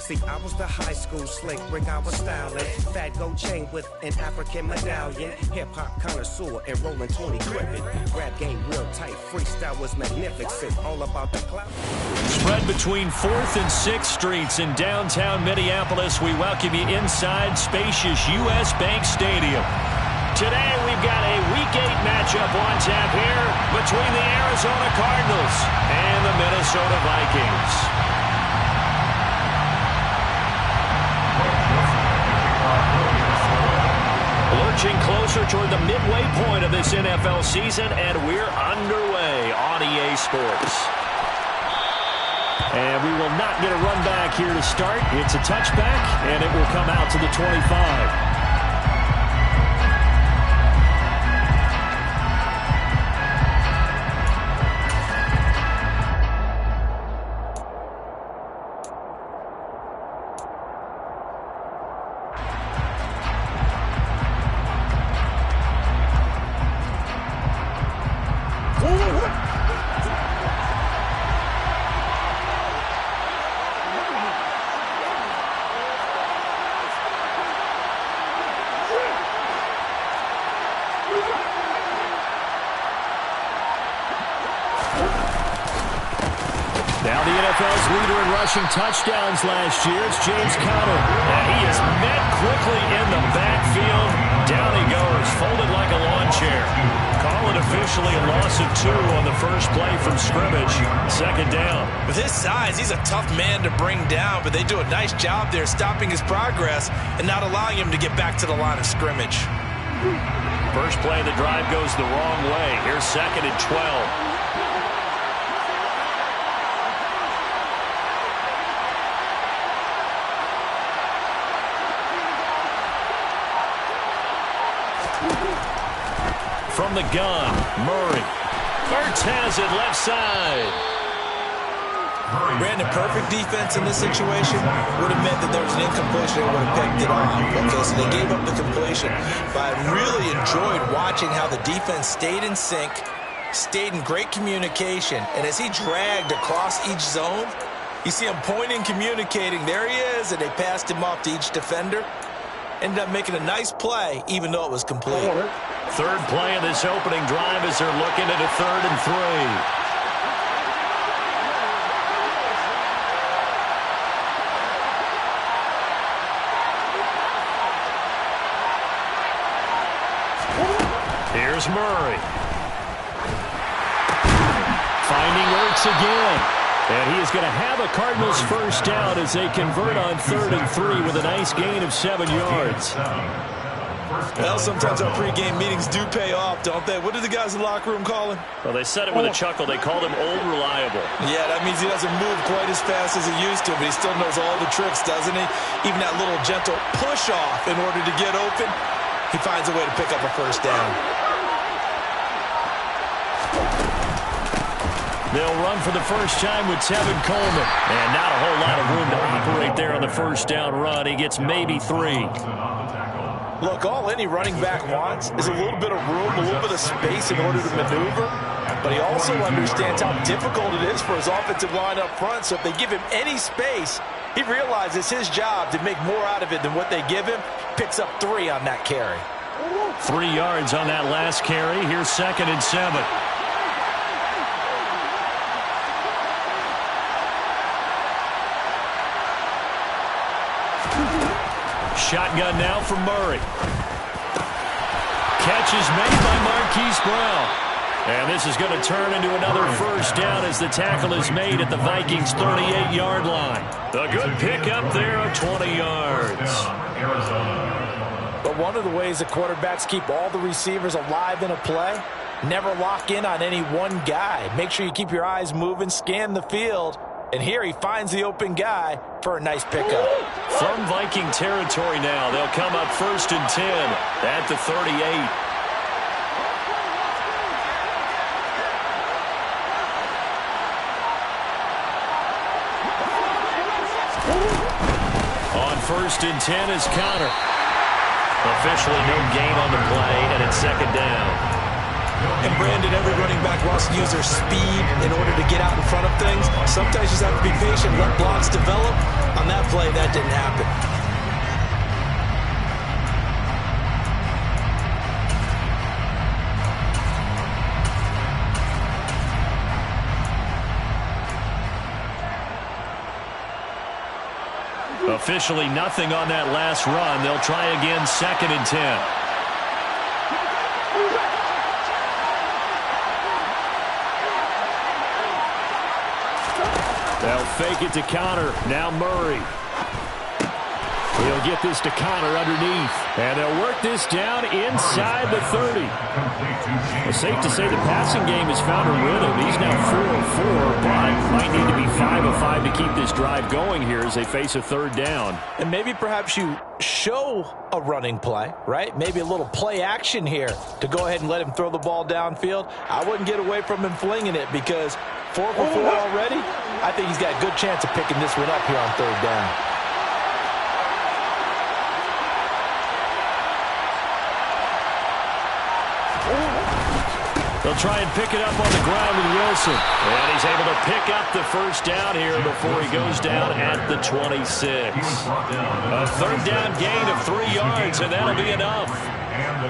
See, I was the high school slick Rick, I was styling. Fat gold chain with an African medallion. Hip-hop connoisseur and rolling 20 cribbing. Rap game real tight, freestyle was magnificent. All about the clout. Spread between 4th and 6th Streets in downtown Minneapolis. We welcome you inside spacious U.S. Bank Stadium. Today we've got a Week 8 matchup on tap here between the Arizona Cardinals and the Minnesota Vikings. Lurching closer toward the midway point of this NFL season, and we're underway on EA Sports. And we will not get a run back here to start. It's a touchback, and it will come out to the 25. Now the NFL's leader in rushing touchdowns last year, it's James Conner. And he is met quickly in the backfield. Down he goes, folded like a lawn chair. Call it officially a loss of 2 on the first play from scrimmage. Second down. With his size, he's a tough man to bring down, but they do a nice job there stopping his progress and not allowing him to get back to the line of scrimmage. First play of the drive goes the wrong way. Here's 2nd and 12. From the gun, Murray. Ertz has it left side. Brandon, perfect defense in this situation would have meant that there was an incompletion. They would have picked it off. Okay, so they gave up the completion. But I really enjoyed watching how the defense stayed in sync, stayed in great communication. And as he dragged across each zone, you see him pointing, communicating. There he is, and they passed him off to each defender. Ended up making a nice play, even though it was complete. Third play of this opening drive as they're looking at a 3rd and 3. Here's Murray. Finding Ertz again. And he is going to have a Cardinals first down as they convert on 3rd and 3 with a nice gain of 7 yards. Well, sometimes our pregame meetings do pay off, don't they? What do the guys in the locker room call him? Well, they said it with a chuckle. They called him Old Reliable. Yeah, that means he doesn't move quite as fast as he used to, but he still knows all the tricks, doesn't he? Even that little gentle push-off in order to get open, he finds a way to pick up a first down. They'll run for the first time with Tevin Coleman. And not a whole lot of room to operate there on the first down run. He gets maybe 3. Look, all any running back wants is a little bit of room, a little bit of space in order to maneuver. But he also understands how difficult it is for his offensive line up front. So if they give him any space, he realizes his job to make more out of it than what they give him. Picks up 3 on that carry. 3 yards on that last carry. Here's 2nd and 7. Shotgun now from Murray. Catch is made by Marquise Brown. And this is going to turn into another first down as the tackle is made at the Vikings' 38-yard line. A good pickup there of 20 yards. But one of the ways that quarterbacks keep all the receivers alive in a play, never lock in on any one guy. Make sure you keep your eyes moving, scan the field. And here he finds the open guy for a nice pickup. From Viking territory now, they'll come up 1st and 10 at the 38. On 1st and 10 is Conner. Officially no gain on the play, and it's 2nd down. And Brandon, every running back wants to use their speed in order to get out in front of things. Sometimes you just have to be patient, let blocks develop. On that play, that didn't happen. Officially nothing on that last run. They'll try again, 2nd and 10. They'll fake it to Conner. Now Murray. He'll get this to Conner underneath. And they'll work this down inside the 30. It's safe to say the passing game has found a rhythm. He's now 4 of 4, but might need to be 5 of 5 to keep this drive going here as they face a 3rd down. And maybe perhaps you show a running play, right? Maybe a little play action here to go ahead and let him throw the ball downfield. I wouldn't get away from him flinging it because 4 for 4 already. I think he's got a good chance of picking this one up here on 3rd down. They'll try and pick it up on the ground with Wilson. And he's able to pick up the 1st down here before he goes down at the 26. A 3rd down gain of 3 yards, and that'll be enough.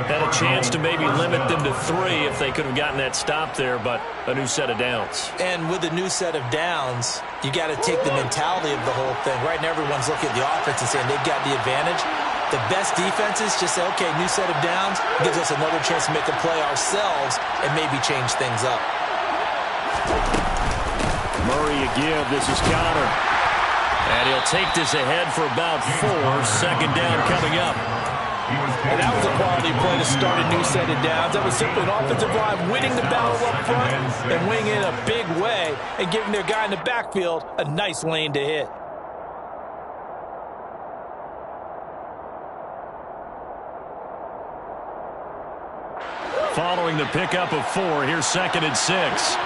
Had a chance to maybe limit them to 3 if they could have gotten that stop there, but a new set of downs. And with a new set of downs, you got to take the mentality of the whole thing. Right now, everyone's looking at the offense and saying they've got the advantage. The best defenses just say, okay, new set of downs, gives us another chance to make a play ourselves and maybe change things up. Murray again. This is Conner. And he'll take this ahead for about 4. 2nd down coming up. And that was a quality play to start a new set of downs. That was simply an offensive line winning the battle up front and winning in a big way and giving their guy in the backfield a nice lane to hit. Following the pickup of 4, here's 2nd and 6.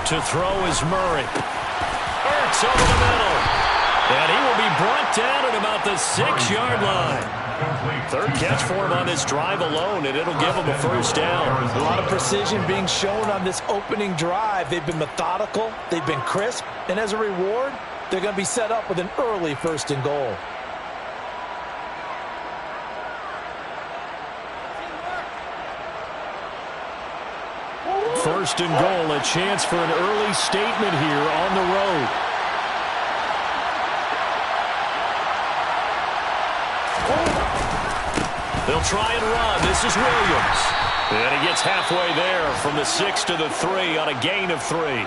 To throw is Murray. Ertz over the middle. And he will be brought down at about the 6-yard line. 3rd catch for him on this drive alone, and it'll give him a 1st down. A lot of precision being shown on this opening drive. They've been methodical. They've been crisp. And as a reward, they're going to be set up with an early 1st and goal. First and goal, a chance for an early statement here on the road. They'll try and run. This is Williams. And he gets halfway there from the 6 to the 3 on a gain of 3.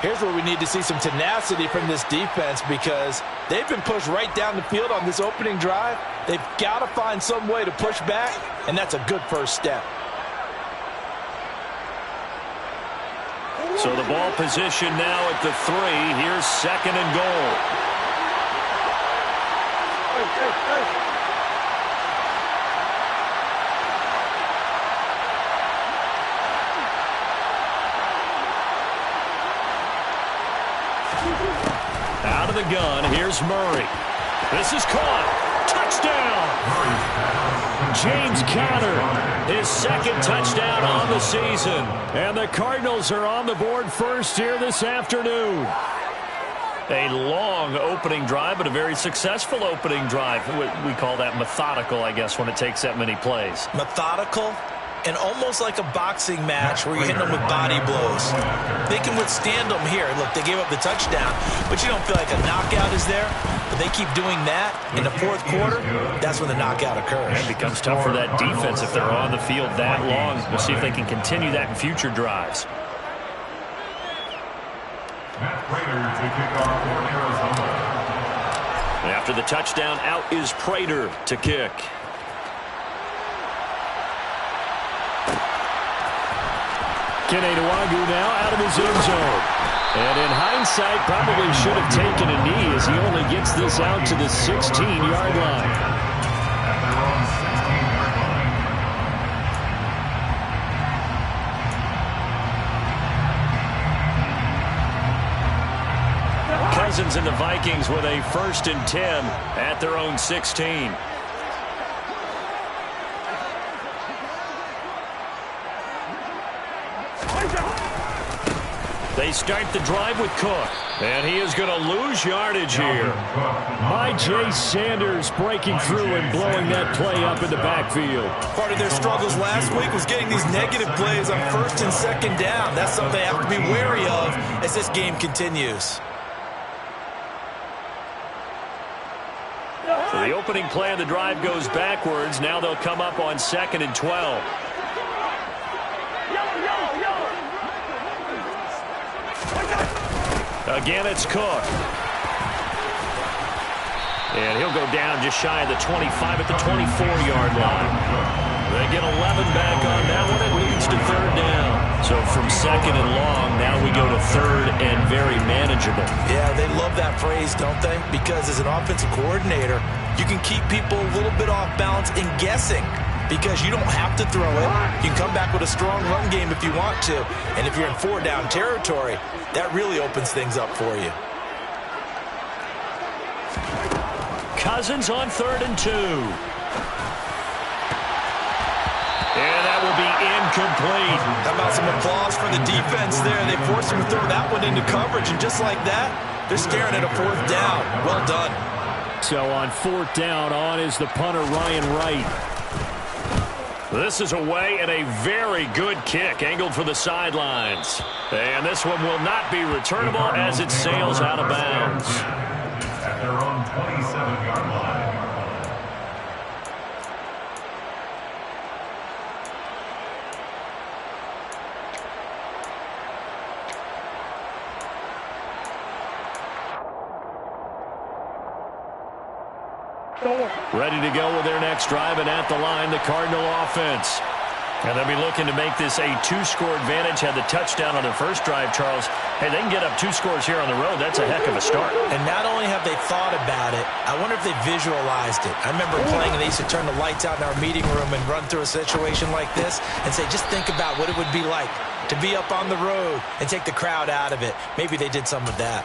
Here's where we need to see some tenacity from this defense because they've been pushed right down the field on this opening drive. They've got to find some way to push back, and that's a good 1st step. So the ball position now at the 3. Here's 2nd and goal. Out of the gun, here's Murray. This is caught. Touchdown! James Conner, his 2nd touchdown on the season. And the Cardinals are on the board first here this afternoon. A long opening drive, but a very successful opening drive. We call that methodical, I guess, when it takes that many plays. Methodical and almost like a boxing match where you're hitting them with body blows. They can withstand them here. Look, they gave up the touchdown, but you don't feel like a knockout is there. But they keep doing that in the 4th quarter. That's when the knockout occurs. It becomes tough for that defense if they're on the field that long. We'll see if they can continue that in future drives. After the touchdown, out is Prater to kick. Kene Nwangwu now out of his end zone. And in hindsight, probably should have taken a knee as he only gets this out to the 16-yard line. Cousins and the Vikings with a 1st and 10 at their own 16. They start the drive with Cook. And he is going to lose yardage here. Myjai Sanders breaking through and blowing that play up in the backfield. Part of their struggles last week was getting these negative plays on 1st and 2nd down. That's something they have to be wary of as this game continues. So the opening play of the drive goes backwards. Now they'll come up on 2nd and 12. Again, it's Cook. And he'll go down just shy of the 25 at the 24-yard line. They get 11 back on that one. It leads to 3rd down. So from 2nd and long, now we go to 3rd and very manageable. Yeah, they love that phrase, don't they? Because as an offensive coordinator, you can keep people a little bit off balance and guessing. Because you don't have to throw it. You can come back with a strong run game if you want to. And if you're in 4-down territory, that really opens things up for you. Cousins on 3rd and 2. And that will be incomplete. How about some applause for the defense there? They forced him to throw that one into coverage, and just like that, they're staring at a 4th down. Well done. So on 4th down, on is the punter, Ryan Wright. This is away and a very good kick angled for the sidelines. And this one will not be returnable as it sails out of bounds. At their own 27-yard line. Ready to go with their next drive, and at the line, the Cardinal offense. And they'll be looking to make this a 2-score advantage. Had the touchdown on their first drive, Charles. Hey, they can get up 2 scores here on the road. That's a heck of a start. And not only have they thought about it, I wonder if they visualized it. I remember playing, and they used to turn the lights out in our meeting room and run through a situation like this and say, just think about what it would be like to be up on the road and take the crowd out of it. Maybe they did some of that.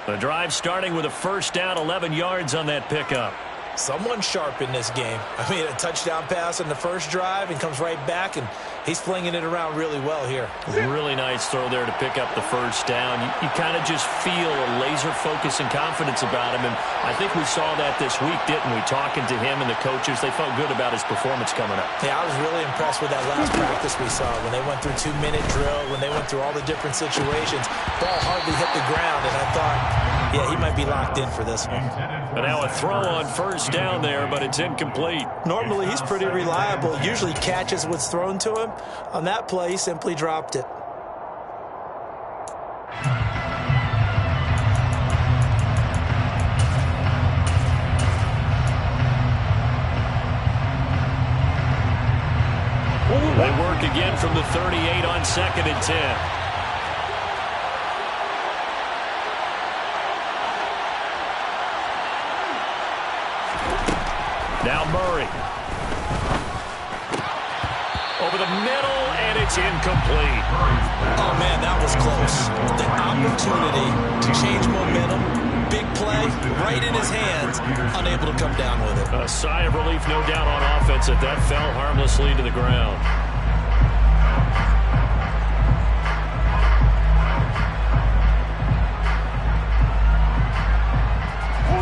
The drive starting with a 1st down, 11 yards on that pickup. Someone sharp in this game. I mean, a touchdown pass in the first drive and comes right back, and he's flinging it around really well here. Really nice throw there to pick up the 1st down. You kind of just feel a laser focus and confidence about him, and I think we saw that this week, didn't we? Talking to him and the coaches, they felt good about his performance coming up. Yeah, I was really impressed with that last practice we saw when they went through 2-minute drill, when they went through all the different situations. Ball hardly hit the ground, and I thought, yeah, he might be locked in for this one. And now a throw on 1st down there, but it's incomplete. Normally, he's pretty reliable. Usually catches what's thrown to him. On that play, he simply dropped it. They work again from the 38 on 2nd and 10. Now Murray. Over the middle, and it's incomplete. Oh, man, that was close. The opportunity to change momentum, big play, right in his hands, unable to come down with it. A sigh of relief, no doubt, on offense that fell harmlessly to the ground.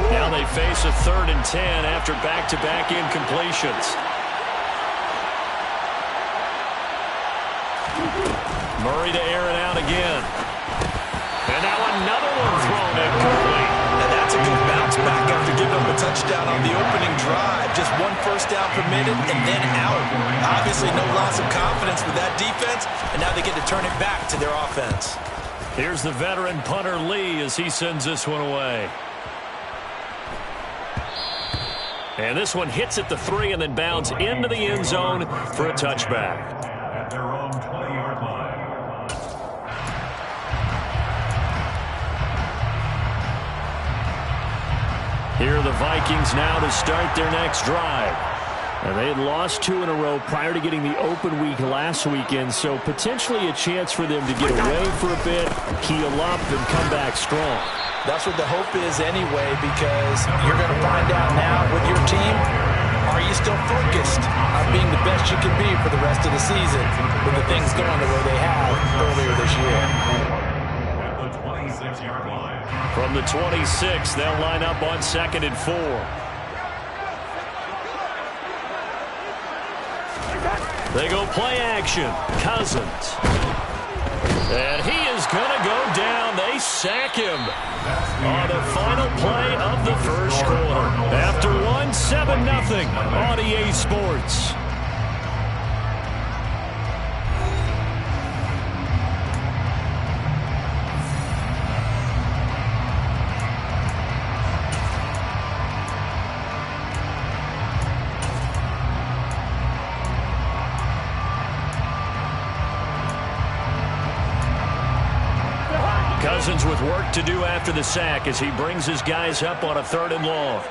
Now they face a 3rd and 10 after back-to-back incompletions. Murray to air it out again. And now another one thrown incomplete. And that's a good bounce back after giving up a touchdown on the opening drive. Just 1 first down permitted and then out. Obviously no loss of confidence with that defense, and now they get to turn it back to their offense. Here's the veteran punter Lee as he sends this one away. And this one hits at the 3 and then bounds into the end zone for a touchback. At their own 20-yard line. Here are the Vikings now to start their next drive. And they had lost 2 in a row prior to getting the open week last weekend, so potentially a chance for them to get away for a bit, heal up, and come back strong. That's what the hope is anyway, because you're going to find out now with your team, are you still focused on being the best you can be for the rest of the season with the things going the way they have earlier this year? At the 26-yard line. From the 26, they'll line up on 2nd and 4. They go play action. Cousins. And he is going to go down. They sack him on the final play of the first quarter. After one, 7-0 on EA Sports. Cousins with work to do after the sack as he brings his guys up on a 3rd and long.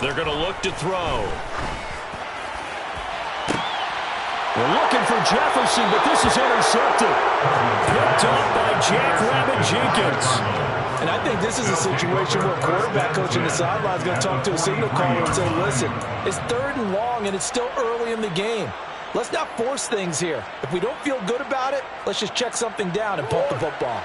They're going to look to throw. We're looking for Jefferson, but this is intercepted. Picked off by Jackrabbit Jenkins. And I think this is a situation where a quarterback coach in the sideline is going to talk to a signal caller and say, listen, it's 3rd and long and it's still early in the game. Let's not force things here. If we don't feel good about it, let's just check something down and pump the football.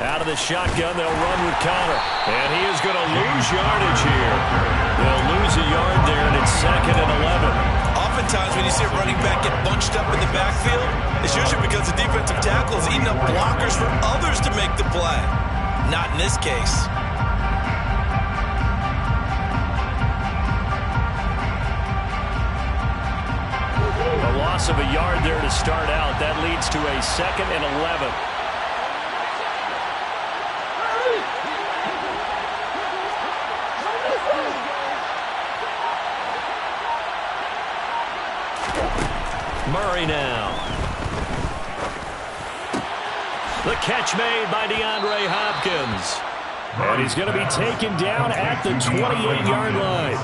Out of the shotgun, they'll run with Connor. And he is going to lose yardage here. They'll lose a yard there, and it's 2nd and 11. Oftentimes when you see a running back get bunched up in the backfield, it's usually because the defensive tackle is eating up blockers for others to make the play. Not in this case. A loss of a yard there to start out. That leads to a 2nd and 11. Murray now. The catch made by DeAndre Hopkins. And he's going to be taken down at the 28-yard line.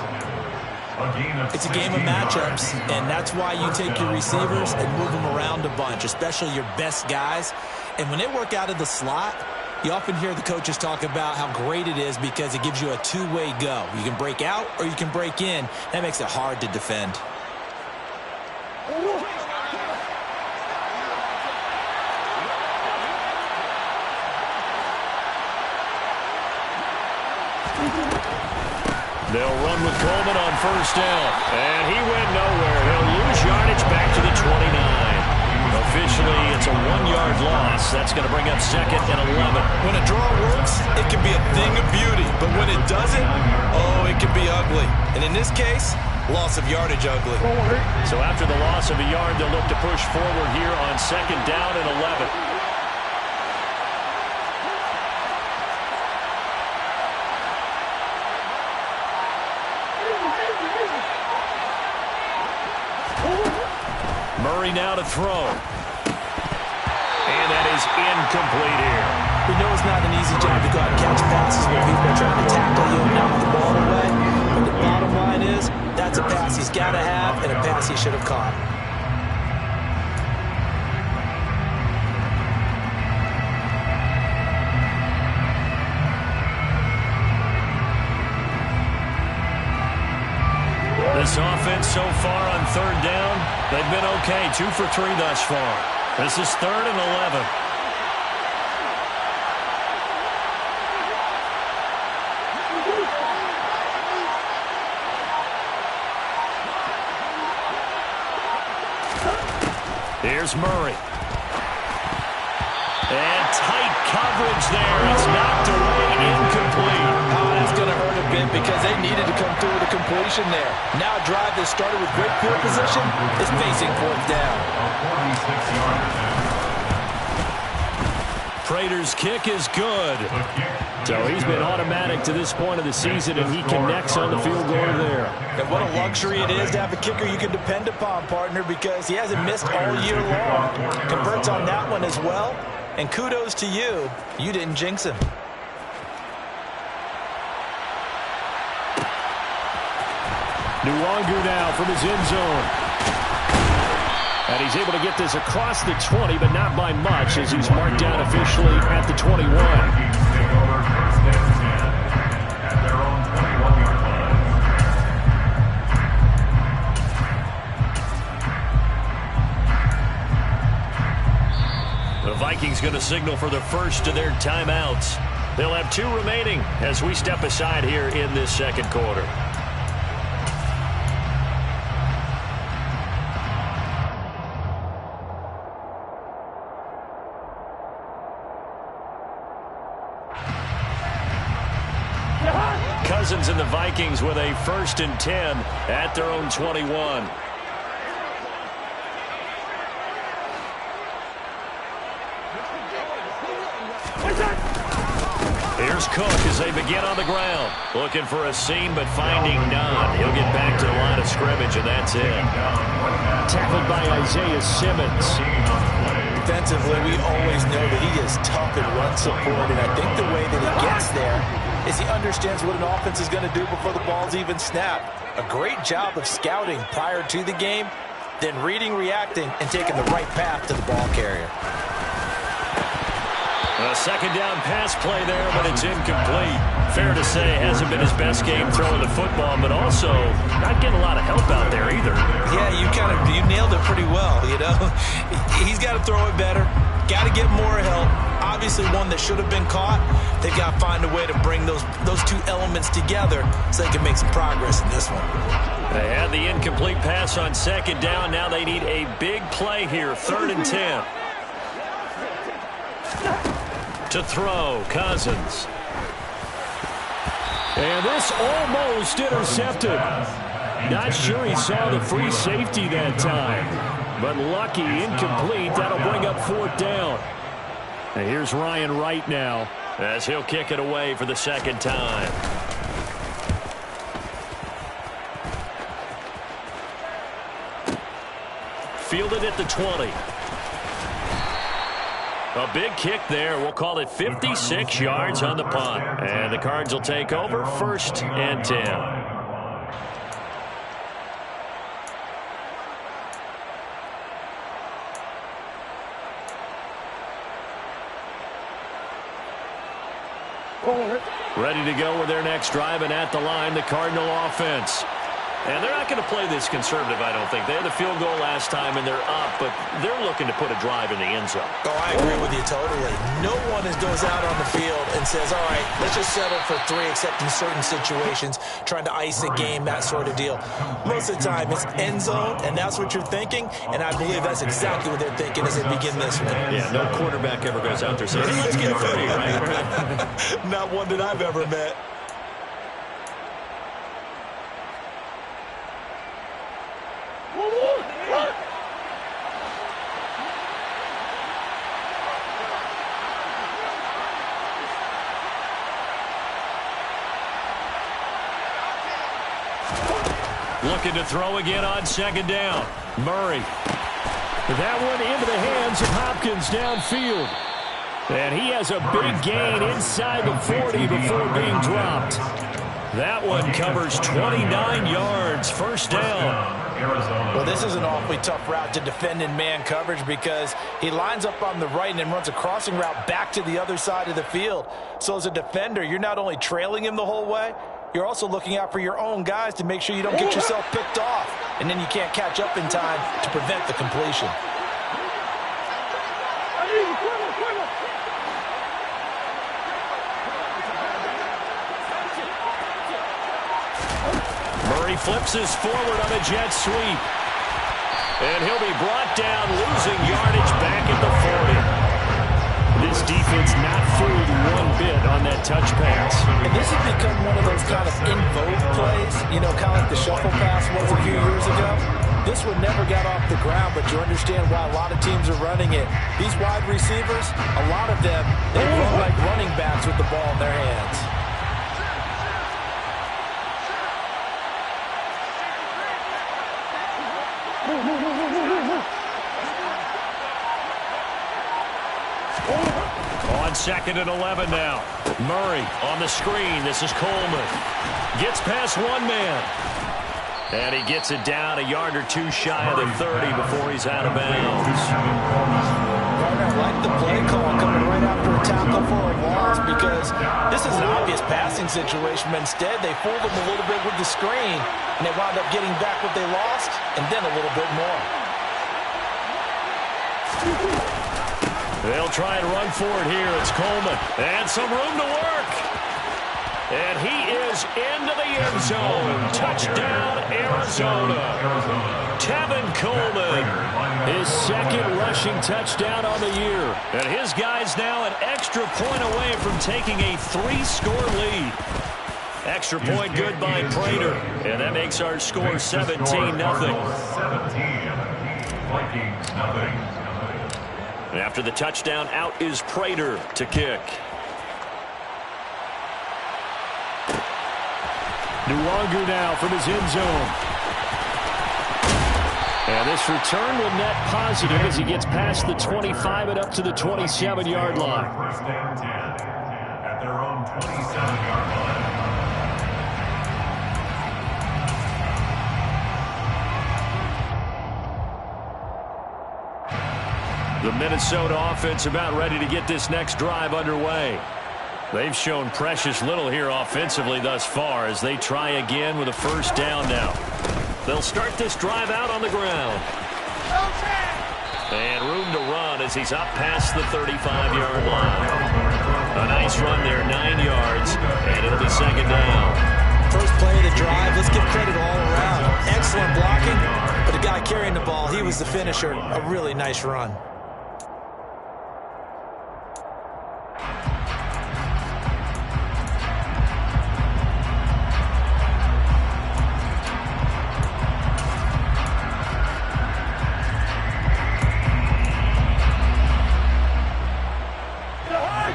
It's a game of matchups, and that's why you take your receivers and move them around a bunch, especially your best guys. And when they work out of the slot, you often hear the coaches talk about how great it is because it gives you a two-way go. You can break out or you can break in. That makes it hard to defend. They'll run with Coleman on 1st down. And he went nowhere. He'll lose yardage back to the 29. Officially, it's a 1-yard loss. That's going to bring up 2nd and 11. When a draw works, it can be a thing of beauty. But when it doesn't, oh, it can be ugly. And in this case, loss of yardage ugly. So after the loss of a yard, they'll look to push forward here on 2nd down and 11. Murray now to throw. And that is incomplete here. We know it's not an easy job to go out and catch passes when people are trying to tackle you and knock the ball away. But the bottom line is, that's a pass he's got to have and a pass he should have caught. This offense so far on 3rd down, they've been okay. 2 for 3 thus far. This is 3rd and 11. Here's Murray. And tight coverage there. It's knocked away, incomplete. Oh, that's going to hurt a bit because they needed to come through with a completion there. Now a drive that started with great field position is facing 4th down. Prater's kick is good. So he's been automatic to this point of the season, and he connects on the field goal there. And what a luxury it is to have a kicker you can depend upon, partner, because he hasn't missed all year long. Converts on that one as well. And kudos to you. You didn't jinx him. Nwangu now from his end zone. And he's able to get this across the 20, but not by much, as he's marked down officially at the 21. Vikings take over first and 10 at their own 21-yard line. The Vikings going to signal for the first of their timeouts. They'll have 2 remaining as we step aside here in this second quarter. Cousins and the Vikings with a 1st and 10 at their own 21. Here's Cook as they begin on the ground. Looking for a seam, but finding none. He'll get back to the line of scrimmage, and that's it. Tackled by Isaiah Simmons. Defensively, we always know that he is tough in run support, and I think the way that he gets there is he understands what an offense is going to do before the ball's even snapped. A great job of scouting prior to the game, then reading, reacting, and taking the right path to the ball carrier. A second down pass play there, but it's incomplete. Fair to say, hasn't been his best game throwing the football, but also not getting a lot of help out there either. Yeah, you nailed it pretty well, you know. He's got to throw it better. Got to get more help. Obviously one that should have been caught. They've got to find a way to bring those 2 elements together so they can make some progress in this one. They had the incomplete pass on second down. Now they need a big play here, 3rd and 10. To throw, Cousins. And this almost intercepted. Not sure he saw the free safety that time. But lucky, incomplete. That'll bring up 4th down. And here's Ryan Wright now, as he'll kick it away for the second time. Fielded at the 20. A big kick there. We'll call it 56 yards on the punt. And the Cards will take over 1st and 10. Ready to go with their next drive, and at the line, the Cardinal offense. And they're not going to play this conservative, I don't think. They had the field goal last time, and they're up, but they're looking to put a drive in the end zone. Oh, I agree with you totally. No one goes out on the field and says, all right, let's just settle for 3, except in certain situations, trying to ice a game, that sort of deal. Most of the time, it's end zone, and that's what you're thinking, and I believe that's exactly what they're thinking as they begin this one. Yeah, no quarterback ever goes out there saying, hey, let's get a 30, right? Not one that I've ever met. Looking to throw again on second down. Murray. That one into the hands of Hopkins downfield. And he has a big gain inside the 40 before being dropped. That one covers 29 yards. 1st down. Well, this is an awfully tough route to defend in man coverage because he lines up on the right and then runs a crossing route back to the other side of the field. So as a defender, you're not only trailing him the whole way, you're also looking out for your own guys to make sure you don't get yourself picked off. And then you can't catch up in time to prevent the completion. Murray flips his forward on a jet sweep. And he'll be brought down, losing yardage back at the 40. This defense not fooled one bit on that touch pass. And this has become one of those kind of in vogue plays, you know, kind of like the shuffle pass was a few years ago. This one never got off the ground, but you understand why a lot of teams are running it. These wide receivers, a lot of them, they run like running backs with the ball in their hands. On 2nd and 11 now. Murray on the screen. This is Coleman. Gets past one man. And he gets it down a yard or two shy of the 30 before he's out of bounds. I like the play call coming right after a tackle for a loss because this is an obvious passing situation, but instead they fooled him a little bit with the screen, and they wound up getting back what they lost, and then a little bit more. They'll try and run for it here. It's Coleman. And some room to work. And he is into the end zone. Touchdown, Arizona. Tevin Coleman. His second rushing touchdown on the year. And his guy's now an extra point away from taking a 3-score lead. Extra point good by Prater. And that makes our score 17-0. 17. Vikings, nothing. After the touchdown, out is Prater to kick. Nwangu now from his end zone. And this return will net positive as he gets past the 25 and up to the 27-yard line. First and 10 at their own 27-yard line. The Minnesota offense about ready to get this next drive underway. They've shown precious little here offensively thus far as they try again with a first down now. They'll start this drive out on the ground. And room to run as he's up past the 35-yard line. A nice run there, 9 yards, and it'll be second down. First play of the drive, let's give credit all around. Excellent blocking, but the guy carrying the ball, he was the finisher. A really nice run.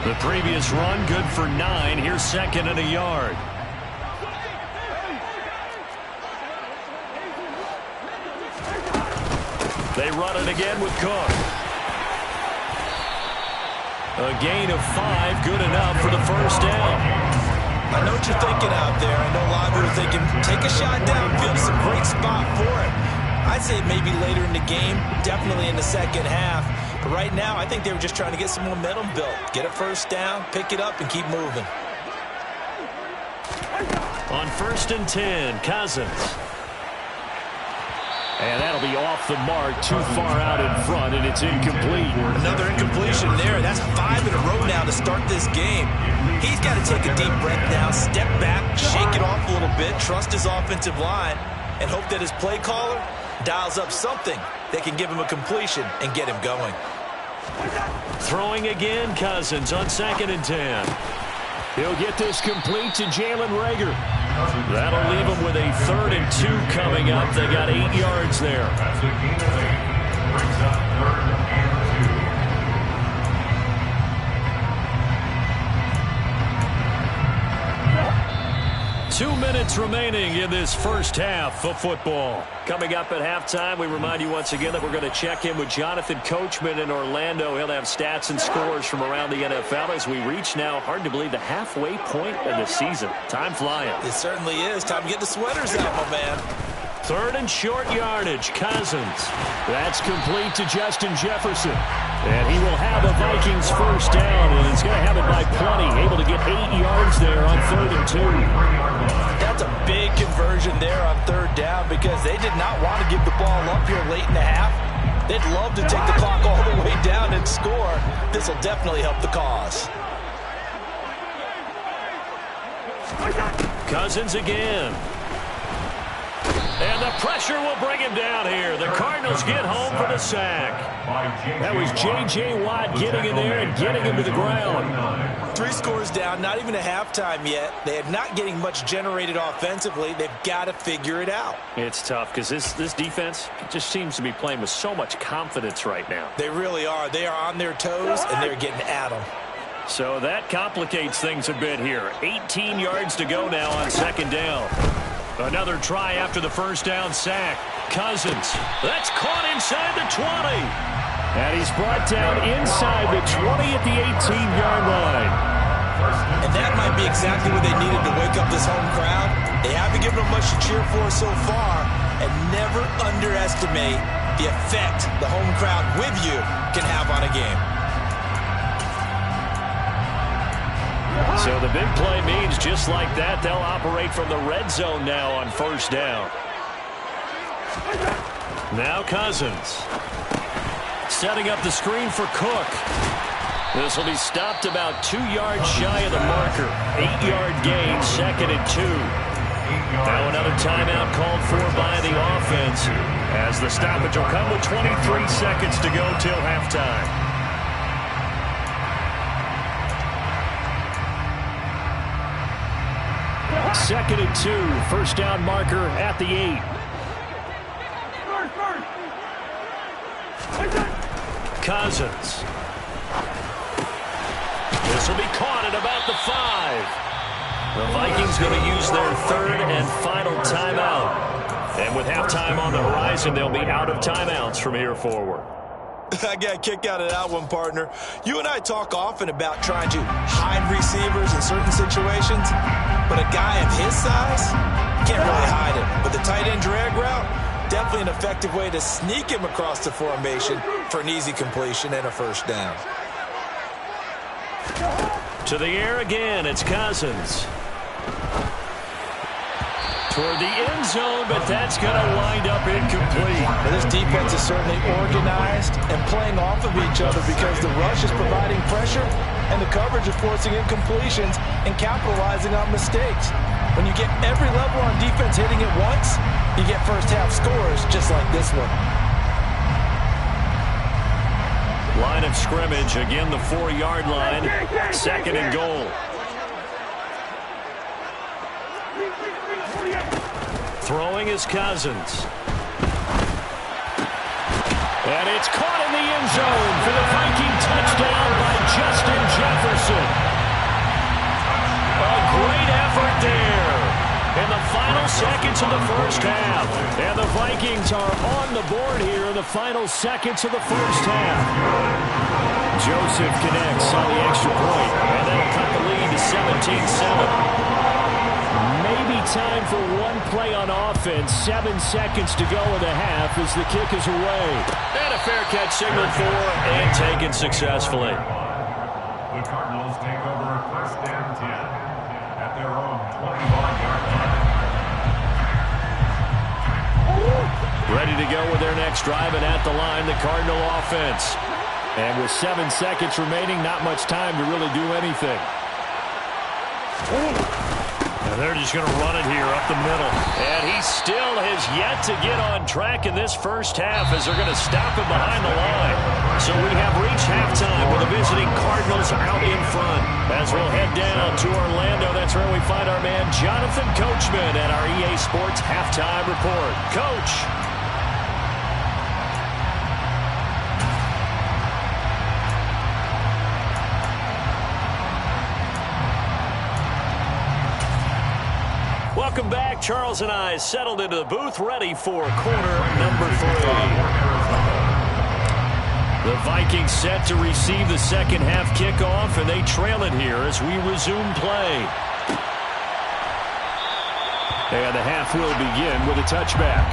The previous run good for 9. Here's second and a yard. They run it again with Cook. A gain of 5, good enough for the first down. I know what you're thinking out there. I know a lot of you are thinking, take a shot downfield. It's a great spot for it. I'd say maybe later in the game, definitely in the second half. But right now, I think they were just trying to get some momentum built. Get a first down, pick it up, and keep moving. On 1st and 10, Cousins. And that'll be off the mark, too far out in front, and it's incomplete. Another incompletion there. That's 5 in a row now to start this game. He's got to take a deep breath now, step back, shake it off a little bit, trust his offensive line, and hope that his play caller dials up something that can give him a completion and get him going. Throwing again, Cousins on 2nd and 10. He'll get this complete to Jalen Reagor. That'll leave him with a 3rd and 2 coming up. They got 8 yards there. That's a gain of 8. Brings up 3rd and 2 minutes remaining in this first half of football. Coming up at halftime, we remind you once again that we're going to check in with Jonathan Coachman in Orlando. He'll have stats and scores from around the NFL as we reach now, hard to believe, the halfway point of the season. Time flying. It certainly is. Time to get the sweaters out, my man. 3rd and short yardage, Cousins. That's complete to Justin Jefferson. And he will have a Vikings first down, and he's going to have it by plenty. Able to get 8 yards there on 3rd and 2. That's a big conversion there on 3rd down because they did not want to give the ball up here late in the half. They'd love to take the clock all the way down and score. This will definitely help the cause. Cousins again. And the pressure will bring him down here. The Cardinals get home for the sack. That was J.J. Watt getting in there and getting him to the ground. 3 scores down, not even a halftime yet. They are not getting much generated offensively. They've got to figure it out. It's tough because this defense just seems to be playing with so much confidence right now. They really are. They are on their toes, and they're getting at them. So that complicates things a bit here. 18 yards to go now on second down. Another try after the first down sack. Cousins. That's caught inside the 20. And he's brought down inside the 20 at the 18-yard line. And that might be exactly what they needed to wake up this home crowd. They haven't given them much to cheer for so far. And never underestimate the effect the home crowd with you can have on a game. So the big play means just like that, they'll operate from the red zone now on first down. Now Cousins. Setting up the screen for Cook. This will be stopped about 2 yards shy of the marker. 8-yard gain, 2nd and 2. Now another timeout called for by the offense as the stoppage will come with 23 seconds to go till halftime. Second and 2, first down marker at the 8. Cousins. This will be caught at about the 5. The Vikings going to use their 3rd and final timeout. And with halftime on the horizon, they'll be out of timeouts from here forward. I got a kick out of that one, partner. You and I talk often about trying to hide receivers in certain situations, but a guy of his size can't really hide it. But the tight end drag route, definitely an effective way to sneak him across the formation for an easy completion and a first down. To the air again, it's Cousins. Toward the end zone, but that's going to wind up incomplete. Now, this defense is certainly organized and playing off of each other because the rush is providing pressure and the coverage is forcing incompletions and capitalizing on mistakes. When you get every level on defense hitting it once, you get first-half scores just like this one. Line of scrimmage, again the 4-yard line, 2nd and goal. Throwing is Cousins. And it's caught in the end zone for the Viking touchdown by Justin Jefferson. A great effort there in the final seconds of the first half. And the Vikings are on the board here in the final seconds of the first half. Joseph connects on the extra point, and that'll cut the lead to 17-7. Maybe time for one play on offense. 7 seconds to go in the half as the kick is away. And a fair catch signaled for and taken successfully. The Cardinals take over 1st and 10 at their own 21-yard line. Ready to go with their next drive, and at the line, the Cardinal offense. And with 7 seconds remaining, not much time to really do anything. And they're just going to run it here up the middle. And he still has yet to get on track in this first half as they're going to stop him behind the line. So we have reached halftime with the visiting Cardinals out in front. As we'll head down to Orlando, that's where we find our man Jonathan Coachman at our EA Sports Halftime Report. Coach. Welcome back. Charles and I settled into the booth, ready for quarter number 3. The Vikings set to receive the second half kickoff, and they trail it here as we resume play. And the half will begin with a touchback.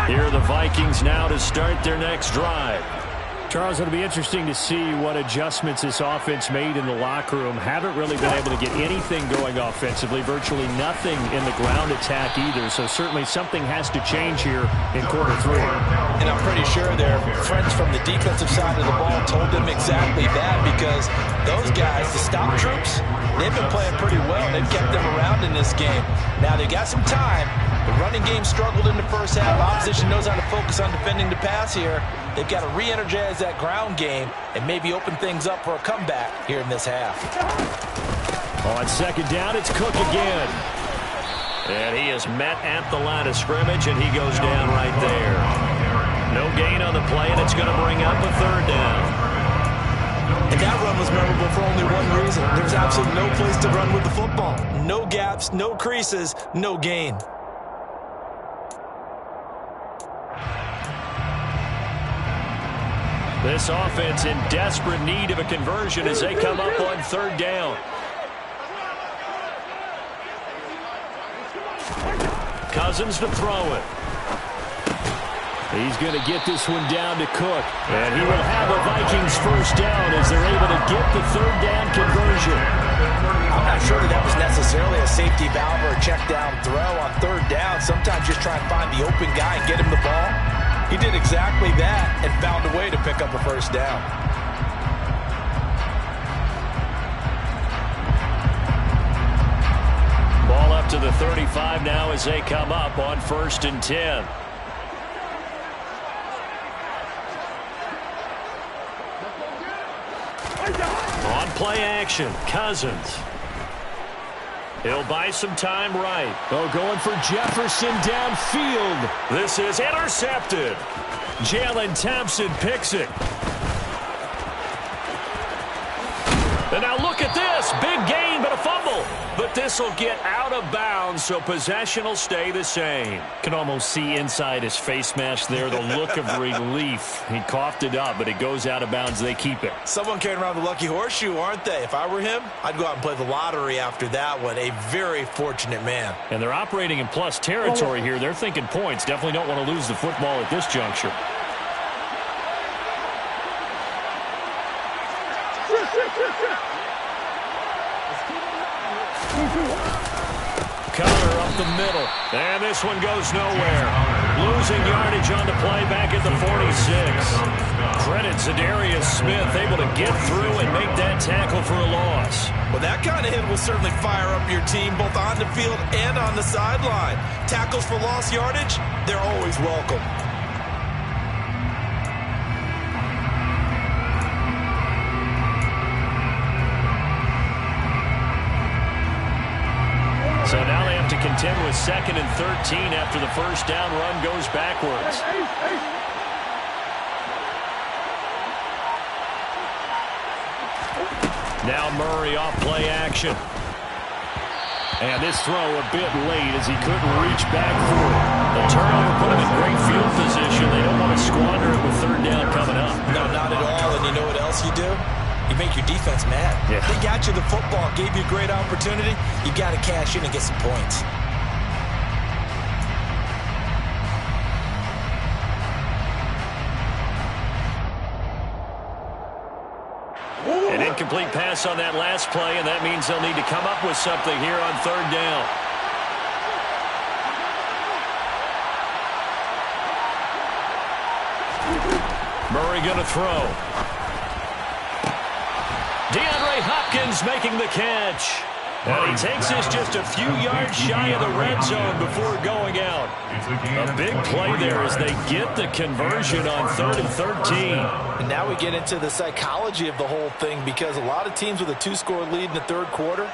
Here are the Vikings now to start their next drive. Charles, it'll be interesting to see what adjustments this offense made in the locker room. Haven't really been able to get anything going offensively, virtually nothing in the ground attack either. So certainly something has to change here in quarter 3. And I'm pretty sure their friends from the defensive side of the ball told them exactly that, because those guys, the stop troops, they've been playing pretty well. They've kept them around in this game. Now they've got some time. The running game struggled in the first half. Opposition knows how to focus on defending the pass here. They've got to re-energize that ground game and maybe open things up for a comeback here in this half. On second down, it's Cook again. And he is met at the line of scrimmage, and he goes down right there. No gain on the play, and it's going to bring up a third down. And that run was memorable for only one reason. There's absolutely no place to run with the football. No gaps, no creases, no gain. This offense in desperate need of a conversion as they come up on third down. Cousins to throw it. He's going to get this one down to Cook. And he will have a Vikings first down as they're able to get the third down conversion. I'm not sure that was necessarily a safety valve or a check down throw on third down. Sometimes just try and find the open guy and get him the ball. He did exactly that and found a way to pick up a first down. Ball up to the 35 now as they come up on 1st and 10. On play action, Cousins. He'll buy some time right. Oh, going for Jefferson downfield. This is intercepted. Jalen Thompson picks it. And now look at this. Big gain, but a fumble. But this will get out of bounds, so possession will stay the same. Can almost see inside his face mask there, the look of relief. He coughed it up, but it goes out of bounds. They keep it. Someone carrying around the lucky horseshoe, aren't they? If I were him, I'd go out and play the lottery after that one. A very fortunate man. And they're operating in plus territory here. They're thinking points. Definitely don't want to lose the football at this juncture. Connor up the middle. And this one goes nowhere. Losing yardage on the play back at the 46. Credit Zadarius Smith able to get through and make that tackle for a loss. Well, that kind of hit will certainly fire up your team both on the field and on the sideline. Tackles for lost yardage, they're always welcome. So now they have to contend with 2nd and 13 after the first down run goes backwards. Now Murray off play action. And this throw a bit late as he couldn't reach back for it. The turnover put him in great field position. They don't want to squander it with third down coming up. No, not at all. And you know what else you do? You make your defense mad. Yeah. They got you the football, gave you a great opportunity. You got to cash in and get some points. An incomplete pass on that last play, and that means they'll need to come up with something here on third down. Murray going to throw. DeAndre Hopkins making the catch. And he takes this just a few yards shy of the red zone before going out. A big play there as they get the conversion on 3rd and 13. And now we get into the psychology of the whole thing, because a lot of teams with a 2-score lead in the third quarter,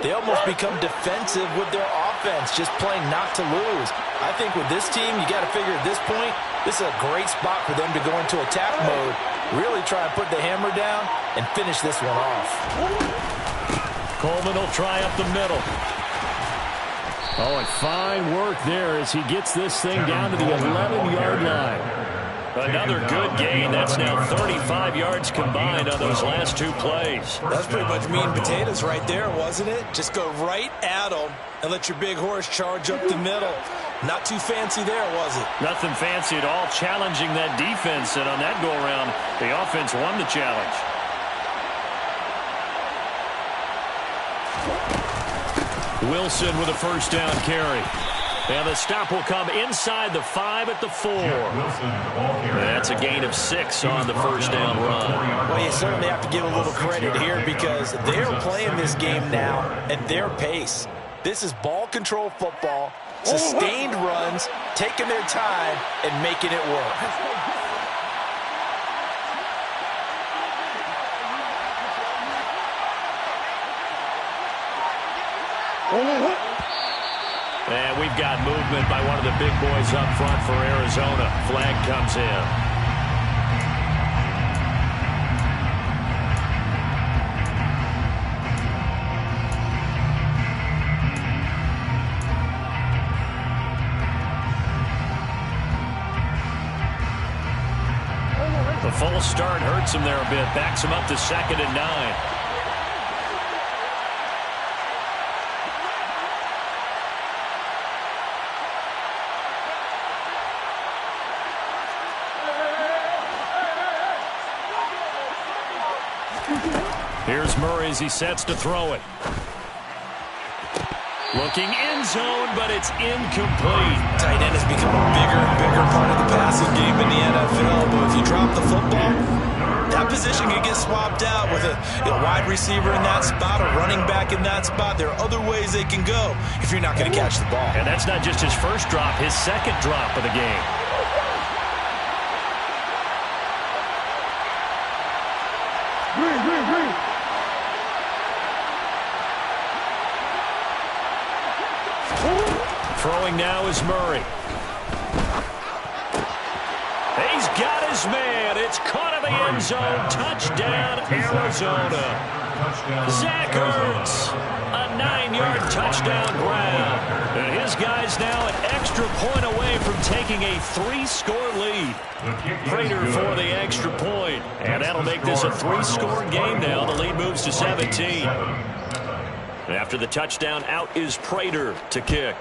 they almost become defensive with their offense, just playing not to lose. I think with this team, you got to figure at this point, this is a great spot for them to go into attack mode, really try and put the hammer down and finish this one off. Coleman will try up the middle. Oh, and fine work there as he gets this thing down to the 11-yard line. Another good gain. That's now 35 yards combined on those last two plays. That's pretty much meat and potatoes right there, wasn't it? Just go right at them and let your big horse charge up the middle. Not too fancy there, was it? Nothing fancy at all, challenging that defense, and on that go-around, the offense won the challenge. Wilson with a first down carry. And the stop will come inside the 5 at the 4. That's a gain of 6 on the first down run. Well, you certainly have to give a little credit here because they're playing this game now at their pace. This is ball control football, sustained runs, taking their time, and making it work. And we've got movement by one of the big boys up front for Arizona. Flag comes in. The full start hurts him there a bit. Backs him up to 2nd and 9. Here's Murray as he sets to throw it. Looking end zone, but it's incomplete. Tight end has become a bigger and bigger part of the passing game in the NFL. But if you drop the football, that position can get swapped out with a wide receiver in that spot, a running back in that spot. There are other ways they can go if you're not going to catch the ball. And that's not just his first drop, his second drop of the game. Throwing now is Murray. He's got his man. It's caught in the end zone. Touchdown, Arizona. Zach Ertz, a 9-yard touchdown grab. And his guy's now an extra point away from taking a 3-score lead. Prater for the extra point. And that'll make this a 3-score game now. The lead moves to 17. After the touchdown, out is Prater to kick.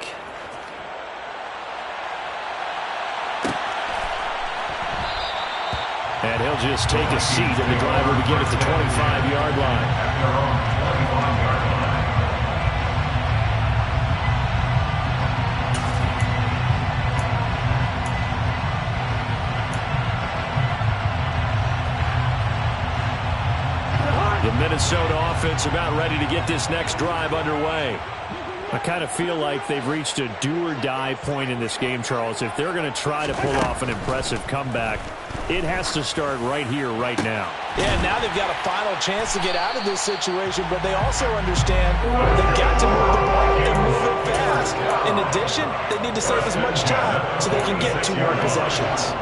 And he'll just take a seat, and the drive will begin at the 25-yard line. The Minnesota offense about ready to get this next drive underway. I kind of feel like they've reached a do-or-die point in this game, Charles. If they're going to try to pull off an impressive comeback, it has to start right here, right now. Yeah, now they've got a final chance to get out of this situation, but they also understand they've got to move the ball and move it fast. In addition, they need to save as much time so they can get 2 more possessions.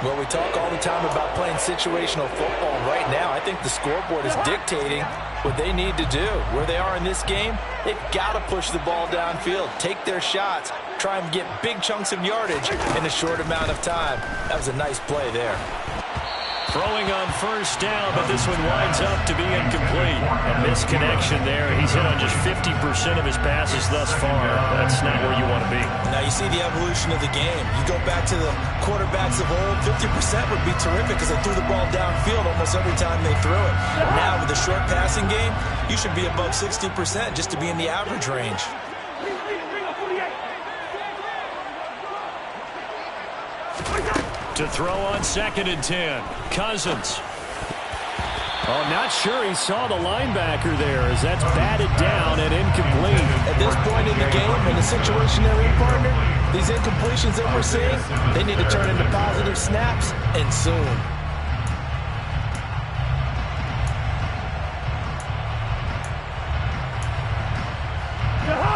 Well, we talk all the time about playing situational football. Right now, I think the scoreboard is dictating what they need to do. Where they are in this game, they've got to push the ball downfield, take their shots, try and get big chunks of yardage in a short amount of time. That was a nice play there. Throwing on first down, but this one winds up to be incomplete. A misconnection there. He's hit on just 50% of his passes thus far. That's not where you want to be. Now you see the evolution of the game. You go back to the quarterbacks of old, 50% would be terrific because they threw the ball downfield almost every time they threw it. Now with the short passing game, you should be above 60% just to be in the average range. To throw on 2nd and 10. Cousins. Oh, not sure he saw the linebacker there as that's batted down and incomplete. At this point in the game, in the situation they're in, partner, these incompletions that we're seeing, they need to turn into positive snaps, and soon.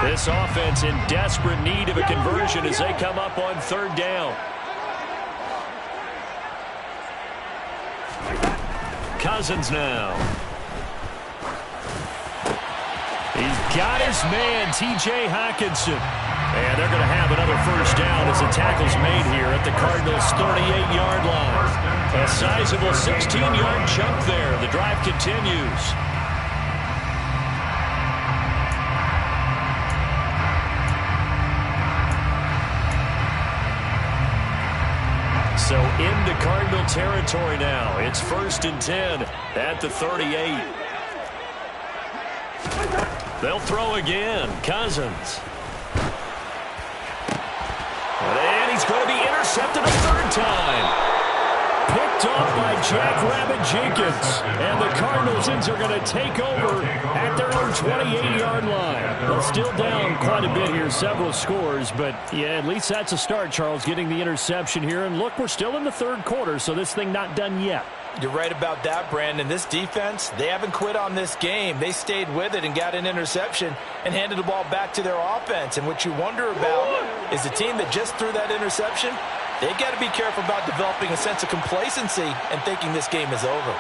This offense in desperate need of a conversion as they come up on 3rd down. Cousins now. He's got his man, T.J. Hockenson. And they're going to have another first down as the tackle's made here at the Cardinals' 38-yard line. A sizable 16-yard chunk there. The drive continues. So into Cardinal territory now. It's 1st and 10 at the 38. They'll throw again. Cousins. And he's going to be intercepted a 3rd time. Picked off by Jackrabbit Jenkins. And the Cardinals are going to take over at their own 28-yard line. Well, still down quite a bit here, several scores. But, yeah, at least that's a start, Charles, getting the interception here. And, look, we're still in the 3rd quarter, so this thing not done yet. You're right about that, Brandon. This defense, they haven't quit on this game. They stayed with it and got an interception and handed the ball back to their offense. And what you wonder about is the team that just threw that interception, they've got to be careful about developing a sense of complacency and thinking this game is over.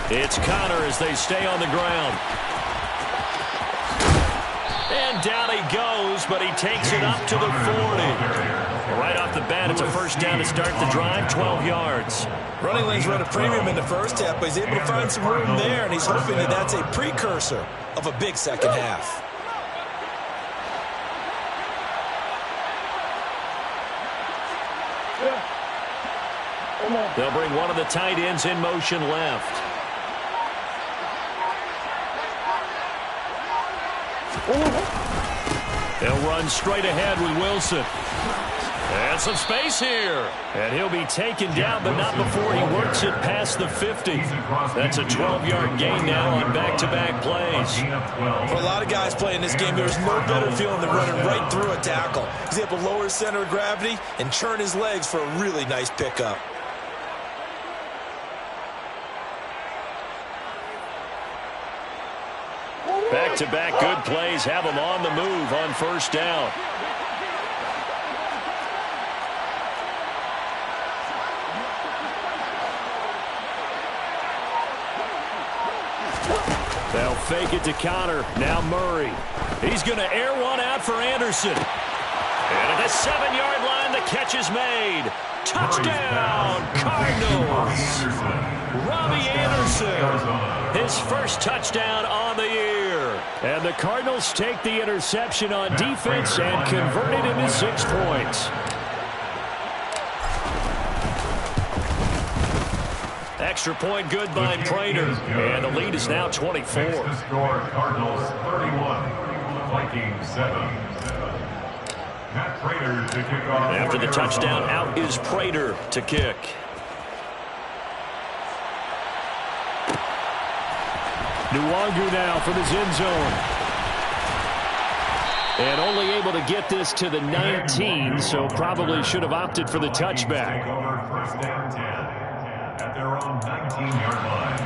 It's Connor as they stay on the ground. And down he goes, but he takes it up to the 40. Right off the bat, it's a 1st down to start the drive, 12 yards. Running lanes run a premium in the 1st half, but he's able to find some room there, and he's hoping that that's a precursor of a big 2nd half. They'll bring one of the tight ends in motion left. They'll run straight ahead with Wilson. And some space here. And he'll be taken down, but not before he works it past the 50. That's a 12-yard gain now on back-to-back plays. For a lot of guys playing this game, there's no better feeling than running right through a tackle. He's able to lower his center of gravity and turn his legs for a really nice pickup. Back-to-back good plays have him on the move on 1st down. They'll fake it to Connor. Now Murray. He's going to air one out for Anderson. And at the 7-yard line, the catch is made. Touchdown, Cardinals. Robbie Anderson, his 1st touchdown on the year. And the Cardinals take the interception on defense and convert it into 6 points. Extra point good by Prater. And the lead is now 24. Next to score, Cardinals 31, Vikings 7. Matt Prater to kick off. After the touchdown, out is Prater to kick. Nwangu now from his end zone. And only able to get this to the 19, so probably should have opted for the touchback. Take over 1st and 10 at their own 19-yard line.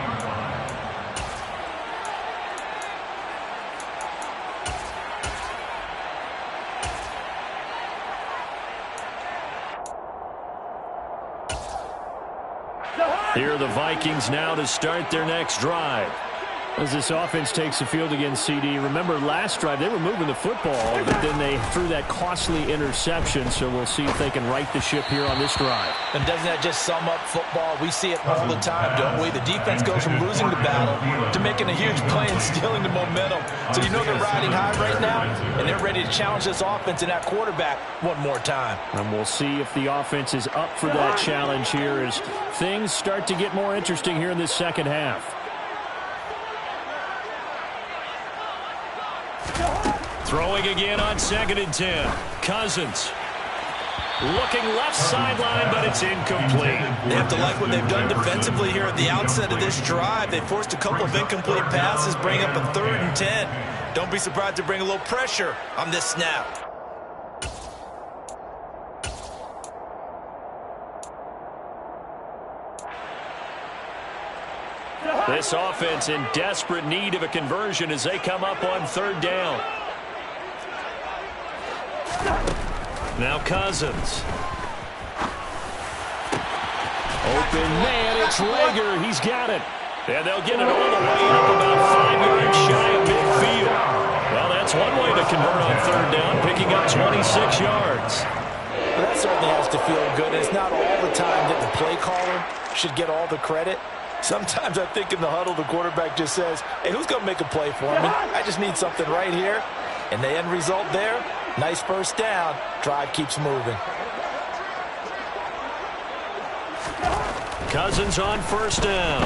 Here are the Vikings now to start their next drive. As this offense takes the field against CD, remember last drive they were moving the football, but then they threw that costly interception, so we'll see if they can right the ship here on this drive. And doesn't that just sum up football? We see it all the time, don't we? The defense goes from losing the battle to making a huge play and stealing the momentum. So you know they're riding high right now, and they're ready to challenge this offense and that quarterback one more time. And we'll see if the offense is up for that challenge here as things start to get more interesting here in this 2nd half. Throwing again on 2nd and 10. Cousins. Looking left sideline, but it's incomplete. They have to like what they've done defensively here at the outset of this drive. They forced a couple of incomplete passes, bring up a 3rd and 10. Don't be surprised to bring a little pressure on this snap. This offense in desperate need of a conversion as they come up on 3rd down. Now Cousins. Open man, it's Rager. He's got it. And they'll get it all the way up about 5 yards shy of midfield. Well, that's one way to convert on 3rd down, picking up 26 yards. Well, that certainly has to feel good. It's not all the time that the play caller should get all the credit. Sometimes I think in the huddle, the quarterback just says, hey, who's going to make a play for me? I just need something right here. And the end result there, nice first down. Drive keeps moving. Cousins on first down.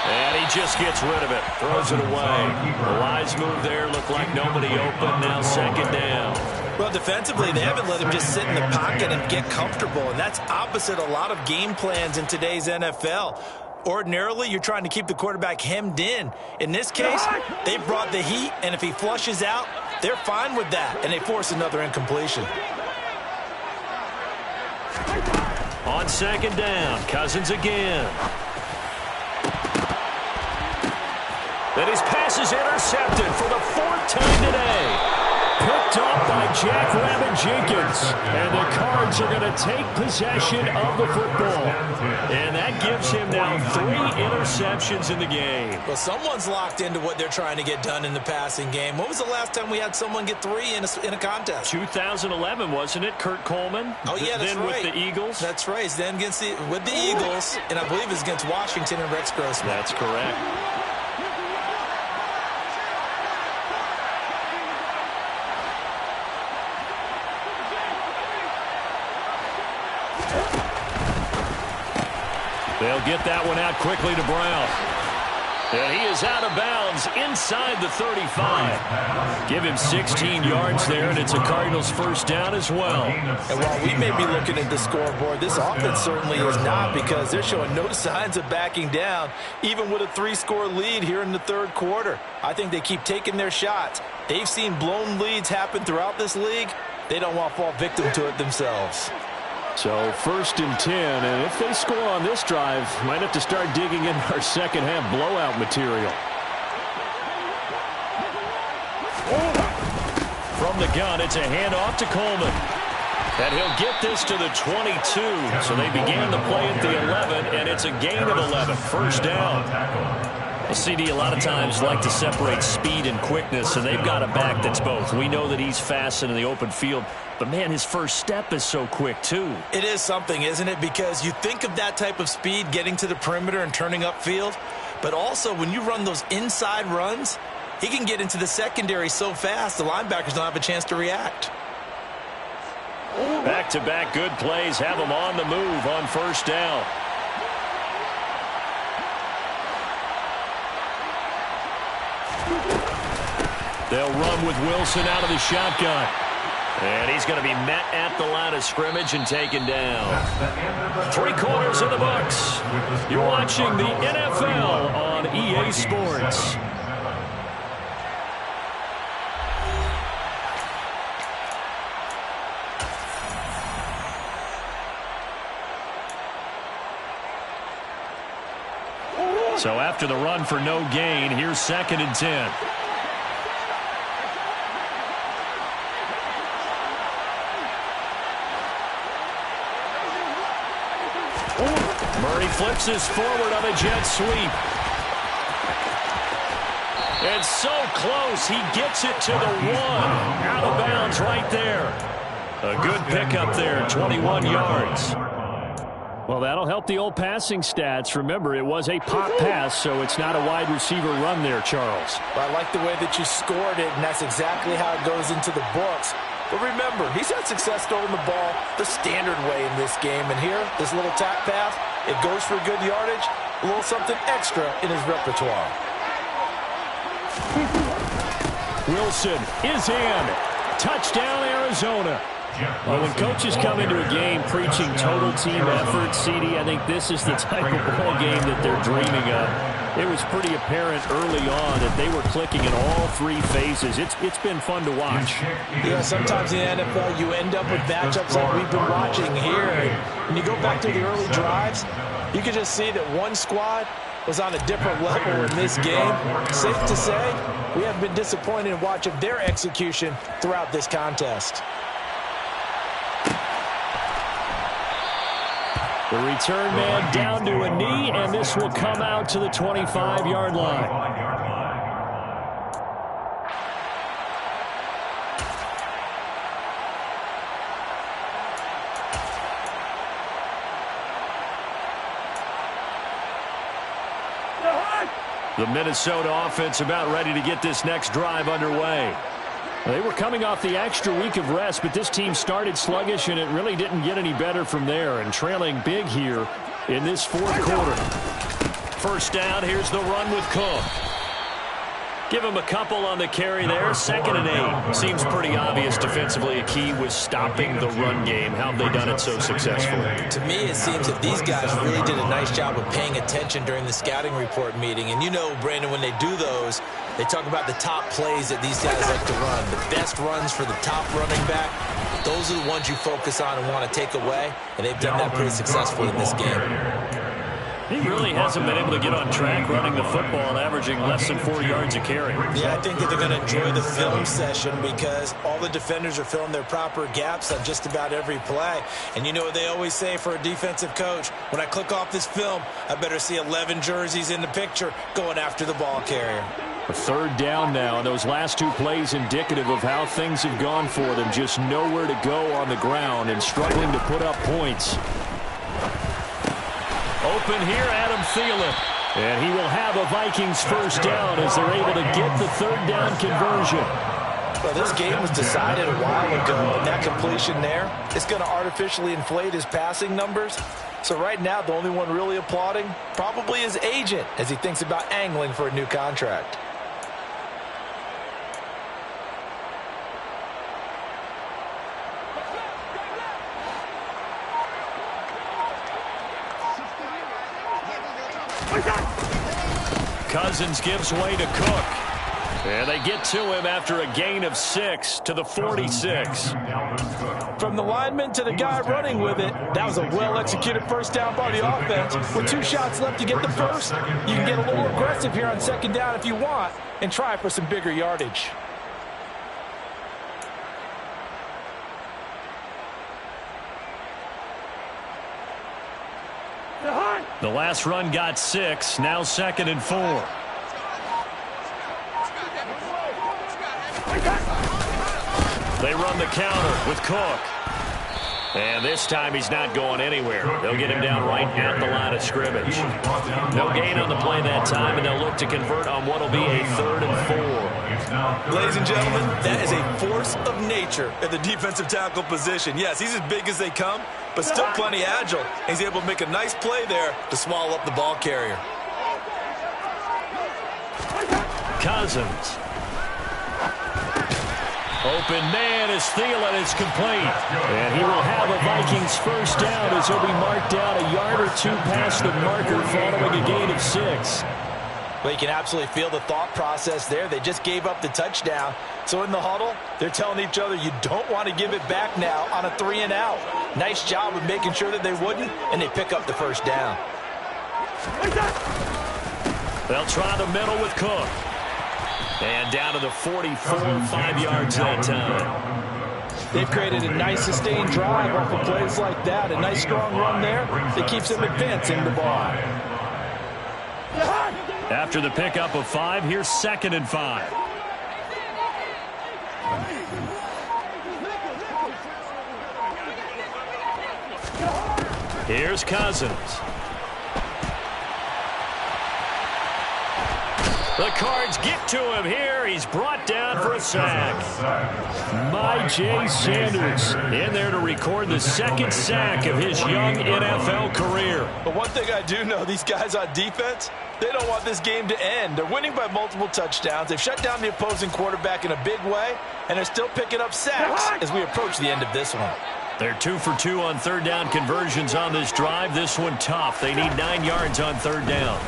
And he just gets rid of it. Throws it away. The wise move there. Looked like nobody open. Now second down. Well, defensively, they haven't let him just sit in the pocket and get comfortable. And that's opposite a lot of game plans in today's NFL. Ordinarily, you're trying to keep the quarterback hemmed in. In this case, they brought the heat, and if he flushes out, they're fine with that, and they force another incompletion. On second down, Cousins again. Then his pass is intercepted for the 4th time today. Picked up by Jackrabbit Jenkins. And the Cards are going to take possession of the football. And that gives him now 3 interceptions in the game. Well, someone's locked into what they're trying to get done in the passing game. When was the last time we had someone get 3 in a contest? 2011, wasn't it, Kurt Coleman? Oh, yeah, that's then right. With the Eagles? That's right. Then with the Eagles, and I believe it's against Washington and Rex Grossman. That's correct. They'll get that one out quickly to Brown. And he is out of bounds inside the 35. Give him 16 yards there, and it's a Cardinals first down as well. And while we may be looking at the scoreboard, this offense certainly is not, because they're showing no signs of backing down, even with a 3-score lead here in the third quarter. I think they keep taking their shots. They've seen blown leads happen throughout this league. They don't want to fall victim to it themselves. So 1st and 10, and if they score on this drive, might have to start digging in our second half blowout material. From the gun, it's a handoff to Coleman. And he'll get this to the 22. So they began the play at the 11, and it's a gain of 11. First down. Well, CD a lot of times like to separate speed and quickness, and they've got a back that's both. We know that he's fast in the open field, but, man, his first step is so quick, too. It is something, isn't it? Because you think of that type of speed getting to the perimeter and turning upfield, but also when you run those inside runs, he can get into the secondary so fast the linebackers don't have a chance to react. Back-to-back good plays have him on the move on first down. They'll run with Wilson out of the shotgun. And he's going to be met at the line of scrimmage and taken down. 3 quarters in the books. You're watching the NFL on EA Sports. So after the run for no gain, here's 2nd and 10. Murray flips this forward on a jet sweep. And so close, he gets it to the 1. Out of bounds right there. A good pickup there, 21 yards. Well, that'll help the old passing stats. Remember, it was a pop pass, so it's not a wide receiver run there, Charles. I like the way that you scored it, and that's exactly how it goes into the books. But remember, he's had success throwing the ball the standard way in this game. And here, this little tap pass, it goes for good yardage, a little something extra in his repertoire. Wilson is in. Touchdown, Arizona. Well, when coaches come into a game preaching total team effort, CD, I think this is the type of ball game that they're dreaming of. It was pretty apparent early on that they were clicking in all 3 phases. It's been fun to watch. Yeah, sometimes in the NFL you end up with matchups like we've been watching here. When you go back to the early drives, you can just see that one squad was on a different level in this game. Safe to say, we have been disappointed in watching their execution throughout this contest. The return man down to a knee, and this will come out to the 25-yard line. The Minnesota offense about ready to get this next drive underway. They were coming off the extra week of rest, but this team started sluggish, and it really didn't get any better from there, and trailing big here in this fourth quarter. First down, here's the run with Cook. Give him a couple on the carry there. 2nd and 8. Seems pretty obvious defensively a key was stopping the run game. How have they done it so successfully? To me, it seems that these guys really did a nice job of paying attention during the scouting report meeting. And you know, Brandon, when they do those, they talk about the top plays that these guys like to run. The best runs for the top running back, those are the ones you focus on and want to take away. And they've done that pretty successfully in this game. He really hasn't been able to get on track running the football and averaging less than 4 yards a carry. Yeah, I think that they're going to enjoy the film session because all the defenders are filling their proper gaps on just about every play. And you know what they always say for a defensive coach? When I click off this film, I better see 11 jerseys in the picture going after the ball carrier. A third down now, and those last 2 plays indicative of how things have gone for them. Just nowhere to go on the ground and struggling to put up points. Open here, Adam Thielen. And he will have a Vikings first down as they're able to get the third down conversion. Well, this game was decided a while ago, and that completion there is going to artificially inflate his passing numbers. So right now, the only one really applauding probably his agent as he thinks about angling for a new contract. Cousins gives way to Cook. And they get to him after a gain of 6 to the 46. From the lineman to the guy running with it, that was a well-executed first down by the offense. With 2 shots left to get the first, you can get a little aggressive here on 2nd down if you want and try for some bigger yardage. The last run got 6, now 2nd and 4. They run the counter with Cook. And this time he's not going anywhere. They'll get him down right at the line of scrimmage. No gain on the play that time, and they'll look to convert on what will be a 3rd and 4. Ladies and gentlemen, that is a force of nature at the defensive tackle position. Yes, he's as big as they come, but still plenty agile. He's able to make a nice play there to swallow up the ball carrier. Cousins. Open man as Thielen is complete. And he will have a Vikings first down as he'll be marked out a yard or 2 past the marker following a gain of 6. Well, you can absolutely feel the thought process there. They just gave up the touchdown. So in the huddle, they're telling each other, you don't want to give it back now on a 3 and out. Nice job of making sure that they wouldn't, and they pick up the first down. They'll try the middle with Cook. And down to the 44, 5 yards that time. They've created a nice sustained drive off of plays like that. A nice strong run there that keeps them advancing the ball. After the pickup of 5, here's 2nd and 5. Here's Cousins. The Cards get to him here. He's brought down for a sack. Myjai Sanders in there to record the 2nd sack of his young NFL career. But one thing I do know, these guys on defense, they don't want this game to end. They're winning by multiple touchdowns. They've shut down the opposing quarterback in a big way, and they're still picking up sacks as we approach the end of this one. They're 2 for 2 on 3rd down conversions on this drive. This one tough. They need 9 yards on 3rd down.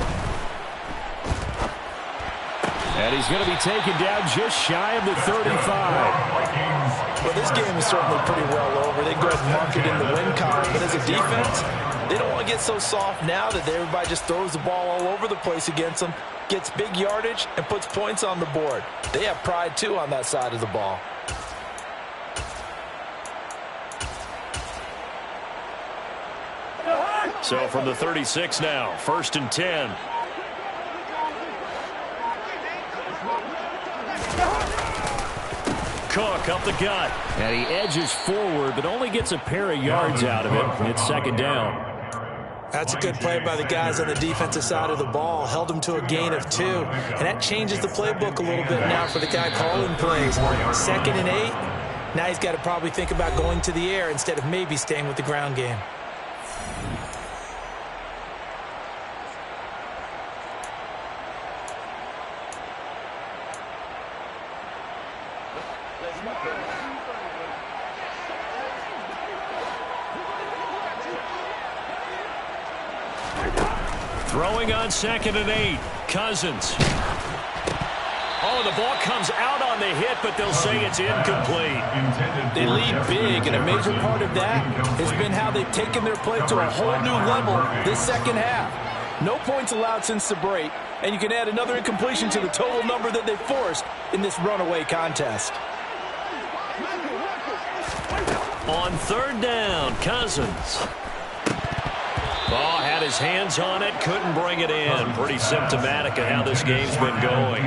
And he's going to be taken down just shy of the 35. Well, this game is certainly pretty well over. They can go ahead and mark it in the win column. But as a defense, they don't want to get so soft now that everybody just throws the ball all over the place against them, gets big yardage, and puts points on the board. They have pride, too, on that side of the ball. So from the 36 now, 1st and 10. Cook up the gut. And he edges forward, but only gets a pair of yards out of it. It's 2nd down. That's a good play by the guys on the defensive side of the ball. Held them to a gain of 2. And that changes the playbook a little bit now for the guy calling plays. 2nd and 8. Now he's got to probably think about going to the air instead of maybe staying with the ground game. Throwing on 2nd and 8. Cousins. Oh, the ball comes out on the hit, but they'll say it's incomplete. They lead big, and a major part of that has been how they've taken their play to a whole new level this second half. No points allowed since the break, and you can add another incompletion to the total number that they forced in this runaway contest. On 3rd down, Cousins. Ball had his hands on it, couldn't bring it in. Pretty symptomatic of how this game's been going.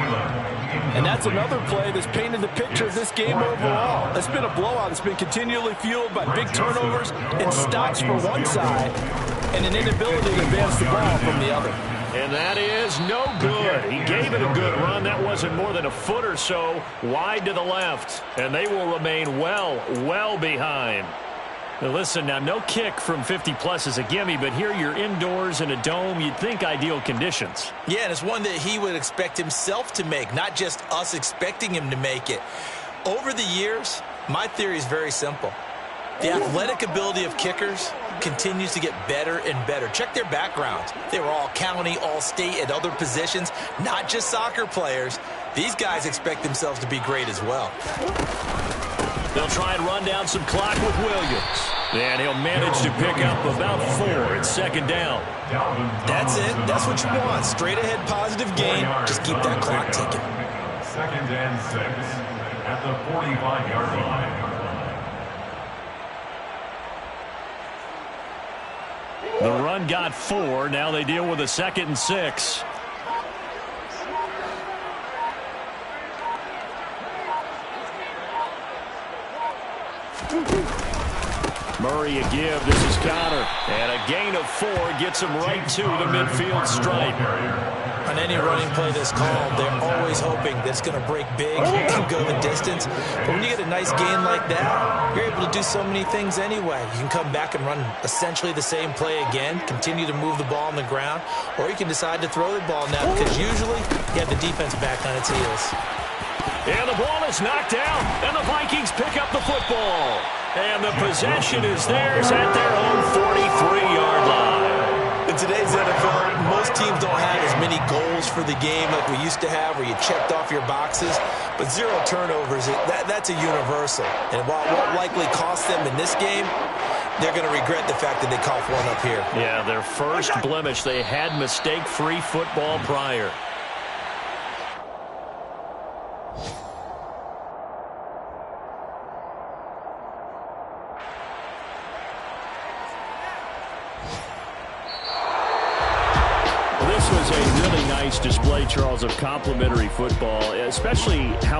And that's another play that's painted the picture of this game overall. It's been a blowout. It's been continually fueled by big turnovers and stops for one side and an inability to advance the ball from the other. And that is no good. He gave it a good run. That wasn't more than a foot or so wide to the left. And they will remain well behind. Now listen, now no kick from 50-plus is a gimme, but here you're indoors in a dome. You'd think ideal conditions. Yeah, and it's one that he would expect himself to make, not just us expecting him to make it. Over the years, my theory is very simple. The athletic ability of kickers continues to get better and better. Check their backgrounds. They were all county, all state at other positions, not just soccer players. These guys expect themselves to be great as well. They'll try and run down some clock with Williams. And he'll manage to pick up about 4. It's 2nd down. That's it. That's what you want. Straight ahead positive gain. Just keep that clock ticking. 2nd and 6 at the 45-yard line. The run got 4. Now they deal with a 2nd and 6. Murray a give. This is Connor. And a gain of 4 gets him right to the midfield stripe. On any running play that's called, they're always hoping that it's going to break big and go the distance. But when you get a nice gain like that, you're able to do so many things anyway. You can come back and run essentially the same play again, continue to move the ball on the ground, or you can decide to throw the ball now because usually you have the defense back on its heels. And the ball is knocked out, and the Vikings pick up the football. And the possession is theirs at their own 43-yard line. In today's NFL, most teams don't have as many goals for the game like we used to have where you checked off your boxes. But 0 turnovers, that's a universal. And while it won't likely cost them in this game, they're going to regret the fact that they coughed one up here. Yeah, their first blemish. They had mistake-free football prior. This was a really nice display, Charles, of complimentary football, especially how